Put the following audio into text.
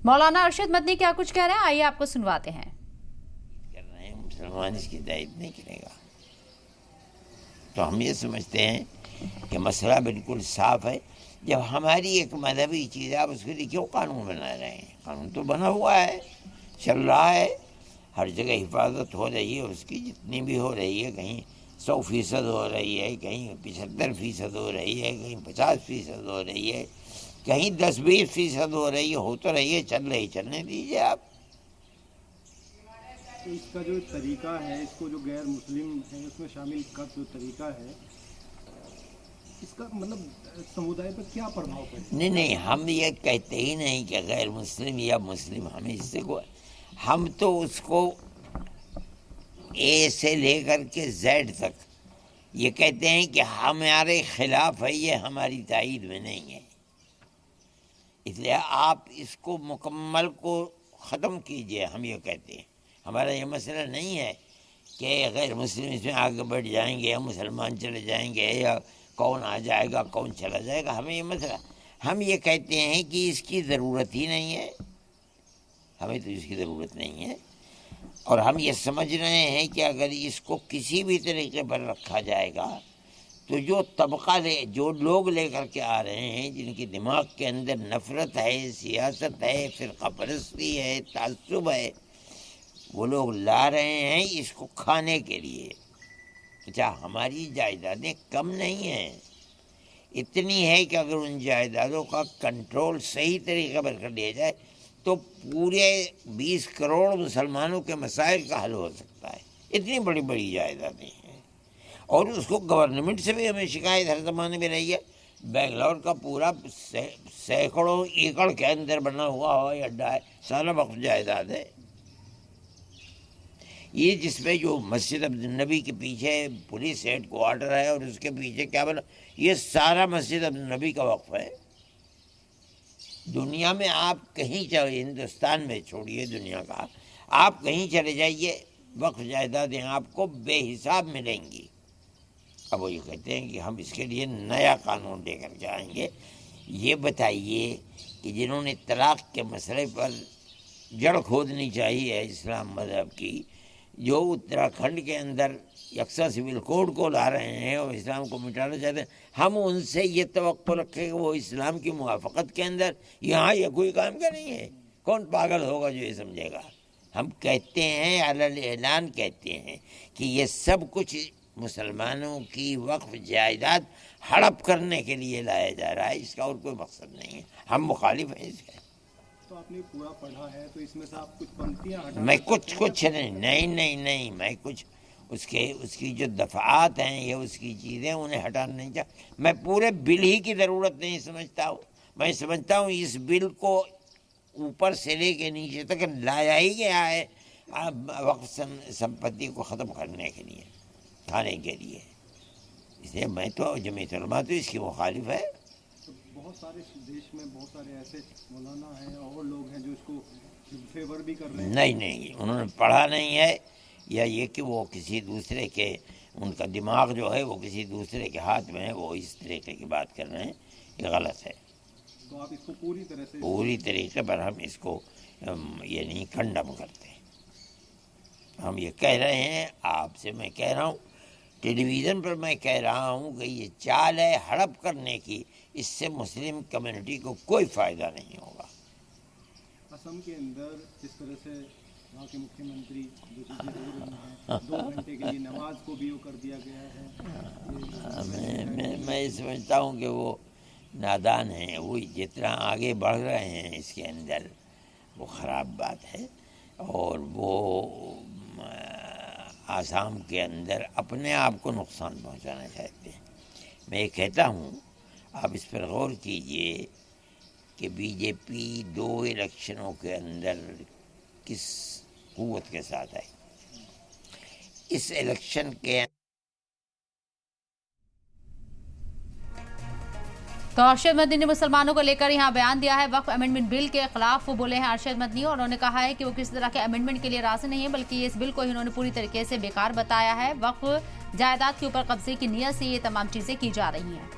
मौलाना अरशद मदनी क्या कुछ कह रहे हैं, आइए आपको सुनवाते हैं। कर रहे हैं मुसलमान इसकी दायित्व नहीं करेगा। तो हम ये समझते हैं कि मसला बिल्कुल साफ है। जब हमारी एक मजहबी चीज़ है, आप उसके लिए क्यों कानून बना रहे हैं? कानून तो बना हुआ है, चल रहा है, हर जगह हिफाजत हो रही है उसकी, जितनी भी हो रही है, कहीं 100% हो रही है, कहीं 75% हो रही है, कहीं 50% हो रही है, कहीं 10-20% हो रही है, हो तो रही है, चल रही, चलने दीजिए आप। तो इसका जो तरीका है, इसको जो गैर मुस्लिम है उसमें शामिल का जो तरीका है, इसका मतलब समुदाय पर क्या प्रभाव पड़ेगा? नहीं, हम ये कहते ही नहीं कि गैर मुस्लिम या मुस्लिम, हमें इससे को, हम तो उसको ए से लेकर के जेड तक ये कहते हैं कि हमारे खिलाफ है, ये हमारी ताईद में नहीं है। इसलिए आप इसको मुकम्मल को ख़त्म कीजिए, हम ये कहते हैं। हमारा ये मसला नहीं है कि गैर मुस्लिम इसमें आगे बढ़ जाएंगे या मुसलमान चले जाएंगे या कौन आ जाएगा कौन चला जाएगा, हमें ये मसला, हम ये कहते हैं कि इसकी ज़रूरत ही नहीं है, हमें तो इसकी ज़रूरत नहीं है। और हम ये समझ रहे हैं कि अगर इसको किसी भी तरीके पर रखा जाएगा तो जो लोग लेकर के आ रहे हैं, जिनके दिमाग के अंदर नफ़रत है, सियासत है, फ़िरक़ा परस्ती है, ताज्जुब है, वो लोग ला रहे हैं इसको खाने के लिए। अच्छा, हमारी जायदादें कम नहीं हैं, इतनी है कि अगर उन जायदादों का कंट्रोल सही तरीके पर कर लिया जाए तो पूरे 20 करोड़ मुसलमानों के मसाइल का हल हो सकता है। इतनी बड़ी बड़ी जायदादें हैं, और उसको गवर्नमेंट से भी हमें शिकायत हर ज़माने में रही है। बेंगलोर का पूरा सैकड़ों एकड़ के अंदर बना हुआ हवाई अड्डा है, सारा वक्फ जायदाद है। ये जिसमें जो मस्जिद अब्दुल नबी के पीछे पुलिस हेड क्वार्टर है और उसके पीछे क्या बना, ये सारा मस्जिद अब्दुल नबी का वक्फ है। दुनिया में आप कहीं चले, हिंदुस्तान में छोड़िए दुनिया का, आप कहीं चले जाइए, वक्फ जायदादें आपको बेहिसाब मिलेंगी। अब वो ये कहते हैं कि हम इसके लिए नया कानून लेकर के आएंगे। ये बताइए कि जिन्होंने तलाक़ के मसले पर जड़ खोदनी चाहिए इस्लाम मज़हब की, जो उत्तराखंड के अंदर यकसा सिविल कोड को ला रहे हैं और इस्लाम को मिटाना चाहते हैं, हम उनसे ये तवक्को रखें कि वो इस्लाम की मुवाफ़क़त के अंदर यहाँ ये कोई काम का नहीं है। कौन पागल होगा जो ये समझेगा? हम कहते हैं, अलल ऐलान कहते हैं कि ये सब कुछ मुसलमानों की वक्फ जायदाद हड़प करने के लिए लाया जा रहा है, इसका और कोई मकसद नहीं है। हम मुखालिफ हैं इसके। तो आपने पूरा पढ़ा है, तो इसमें से आप कुछ पंक्तियां हटा मैं कुछ नहीं, मैं कुछ उसकी जो दफ़ात हैं या उसकी चीज़ें उन्हें हटाना नहीं चाहता। मैं पूरे बिल ही की ज़रूरत नहीं समझता हूँ। मैं समझता हूँ इस बिल को ऊपर से लेके नीचे तक लाया ही गया है वक्फ संपत्ति को ख़त्म करने के लिए, खाने के लिए। इसलिए मैं तो जमीयत उलमा तो इसकी मुखालिफ है। तो बहुत सारे देश में बहुत सारे ऐसे मौलाना हैं और लोग हैं जो इसको फेवर भी कर रहे हैं। नहीं, उन्होंने पढ़ा नहीं है, या ये कि वो किसी दूसरे के, उनका दिमाग जो है वो किसी दूसरे के हाथ में है, वो इस तरीके की बात कर रहे हैं, ये गलत है। तो आप इसको पूरी तरीके पर हम इसको ये नहीं कंडम करते। हम ये कह रहे हैं, आपसे मैं कह रहा हूँ, टेलीविज़न पर मैं कह रहा हूँ कि ये चाल है हड़प करने की, इससे मुस्लिम कम्युनिटी को कोई फ़ायदा नहीं होगा। असम के अंदर जिस तरह से वहाँ के मुख्यमंत्री जो चीज़ें हो रही हैं, 2 घंटे के लिए नमाज को भी वो कर दिया गया है। मैं समझता हूँ कि वो नादान हैं, वो जितना आगे बढ़ रहे हैं इसके अंदर वो ख़राब बात है। और वो आसाम के अंदर अपने आप को नुकसान पहुँचाना चाहते हैं। मैं ये कहता हूँ, आप इस पर गौर कीजिए कि बीजेपी 2 इलेक्शनों के अंदर किस कुव्वत के साथ आई। इस इलेक्शन के तो अरशद मदनी ने मुसलमानों को लेकर यहाँ बयान दिया है। वक्फ अमेंडमेंट बिल के खिलाफ वो बोले हैं अरशद मदनी, और उन्होंने कहा है कि वो किसी तरह के अमेंडमेंट के लिए राजी नहीं है, बल्कि इस बिल को इन्होंने पूरी तरीके से बेकार बताया है। वक्फ जायदाद के ऊपर कब्जे की नीयत से ये तमाम चीजें की जा रही हैं।